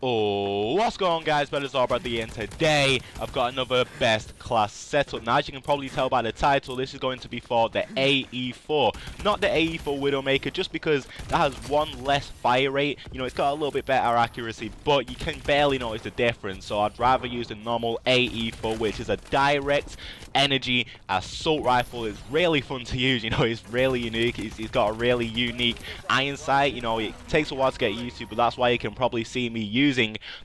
Oh, what's going on, guys? Better all Bradley, and today I've got another best class setup. Now, as you can probably tell by the title, this is going to be for the AE4, not the AE4 Widowmaker, just because that has one less fire rate. You know, it's got a little bit better accuracy, but you can barely notice the difference. So I'd rather use the normal AE4, which is a direct energy assault rifle. It's really fun to use. You know, it's really unique. It's got a really unique iron sight. You know, it takes a while to get used to, but that's why you can probably see me using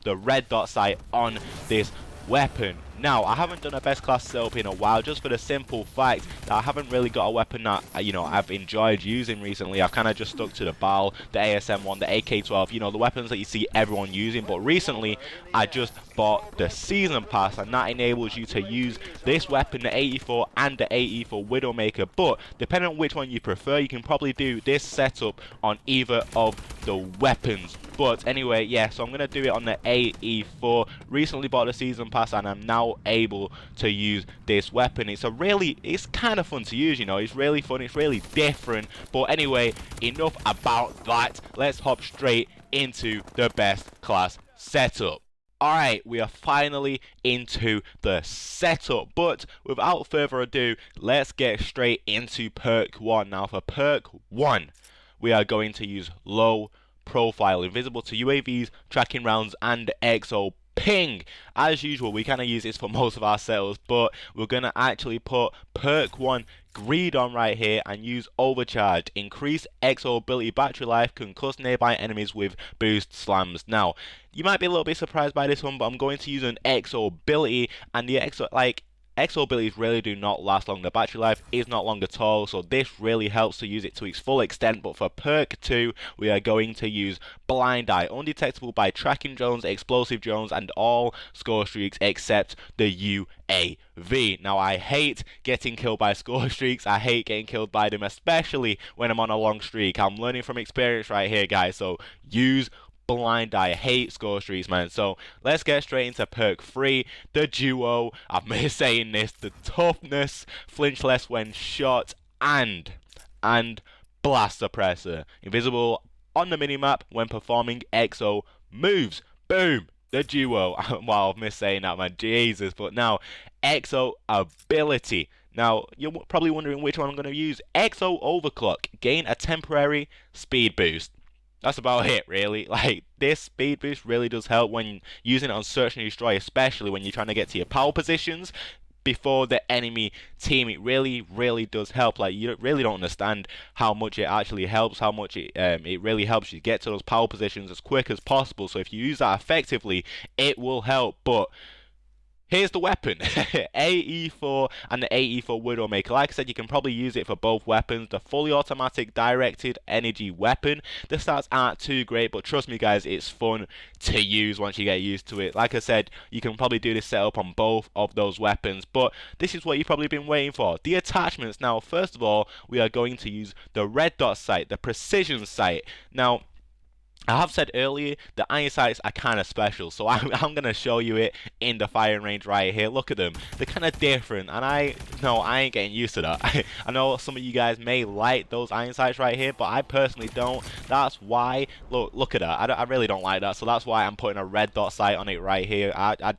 the red dot sight on this weapon. Now, I haven't done a best class setup in a while, just for the simple fact that I haven't really got a weapon that, you know, I've enjoyed using recently. I've kind of just stuck to the BAL, the ASM1, the AK-12, you know, the weapons that you see everyone using. But recently, I just bought the Season Pass, and that enables you to use this weapon, the AE4 and the AE4 Widowmaker. But depending on which one you prefer, you can probably do this setup on either of the weapons. But anyway, yeah, so I'm going to do it on the AE4. Recently bought the Season Pass, and I'm now able to use this weapon. It's kind of fun to use, you know. It's really fun, it's really different. But anyway, enough about that. Let's hop straight into the best class setup. Alright, we are finally into the setup, but without further ado, let's get straight into perk 1. Now for perk 1, we are going to use low profile, invisible to UAVs, tracking rounds, and XO ping. As usual, we kind of use this for most of our setups, but we're going to actually put perk 1 greed on right here and use overcharge. Increase XO ability battery life, concuss nearby enemies with boost slams. Now, you might be a little bit surprised by this one, but I'm going to use an XO ability, and the XO abilities really do not last long. The battery life is not long at all, so this really helps to use it to its full extent. But for perk 2, we are going to use blind eye, undetectable by tracking drones, explosive drones, and all score streaks except the UAV. Now, I hate getting killed by score streaks. I hate getting killed by them, especially when I'm on a long streak. I'm learning from experience right here, guys, so use blind eye. I hate score streaks, man. So let's get straight into perk 3, the duo. I've been saying this, the toughness, flinch less when shot, and blast suppressor. Invisible on the minimap when performing XO moves. Boom, the duo. Wow, I've missed saying that, man. Jesus. But now, XO ability. Now, you're probably wondering which one I'm going to use. XO overclock. Gain a temporary speed boost. That's about it, really. Like, this speed boost really does help when using it on search and destroy, especially when you're trying to get to your power positions before the enemy team. It really does help. Like, you really don't understand how much it actually helps, how much it really helps you get to those power positions as quick as possible. So if you use that effectively, it will help. But here's the weapon, AE4 and the AE4 Widowmaker. Like I said, you can probably use it for both weapons. The fully automatic directed energy weapon, the stats aren't too great, but trust me guys, it's fun to use once you get used to it. Like I said, you can probably do this setup on both of those weapons, but this is what you've probably been waiting for. The attachments. Now, first of all, we are going to use the red dot sight, the precision sight. Now, I have said earlier, the iron sights are kind of special, so I'm going to show you it in the firing range right here. Look at them. They're kind of different, and I ain't getting used to that. I know some of you guys may like those iron sights right here, but I personally don't. That's why, look at that. I really don't like that, so that's why I'm putting a red dot sight on it right here.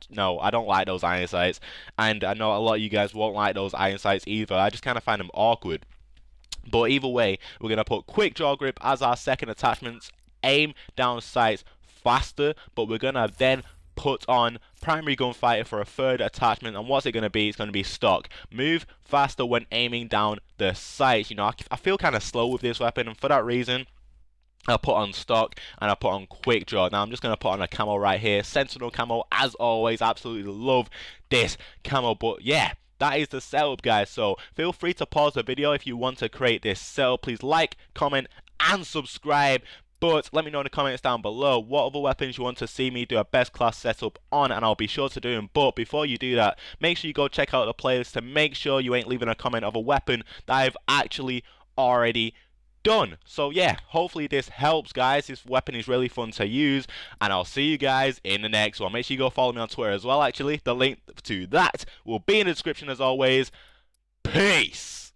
No, I don't like those iron sights, and I know a lot of you guys won't like those iron sights either. I just kind of find them awkward. But either way, we're going to put quick draw grip as our second attachment. Aim down sights faster, but we're gonna then put on primary gunfighter for a third attachment. And what's it gonna be? It's gonna be stock. Move faster when aiming down the sights. You know, I feel kind of slow with this weapon, and for that reason, I'll put on stock and I'll put on quick draw. Now I'm just going to put on a camo right here, sentinel camo. As always, absolutely love this camo. But yeah, that is the setup, guys. So feel free to pause the video if you want to create this setup. Please like, comment, and subscribe. But let me know in the comments down below what other weapons you want to see me do a best class setup on, and I'll be sure to do them. But before you do that, make sure you go check out the playlist to make sure you ain't leaving a comment of a weapon that I've actually already done. So yeah, hopefully this helps, guys. This weapon is really fun to use, and I'll see you guys in the next one. Make sure you go follow me on Twitter as well, actually. The link to that will be in the description as always. Peace!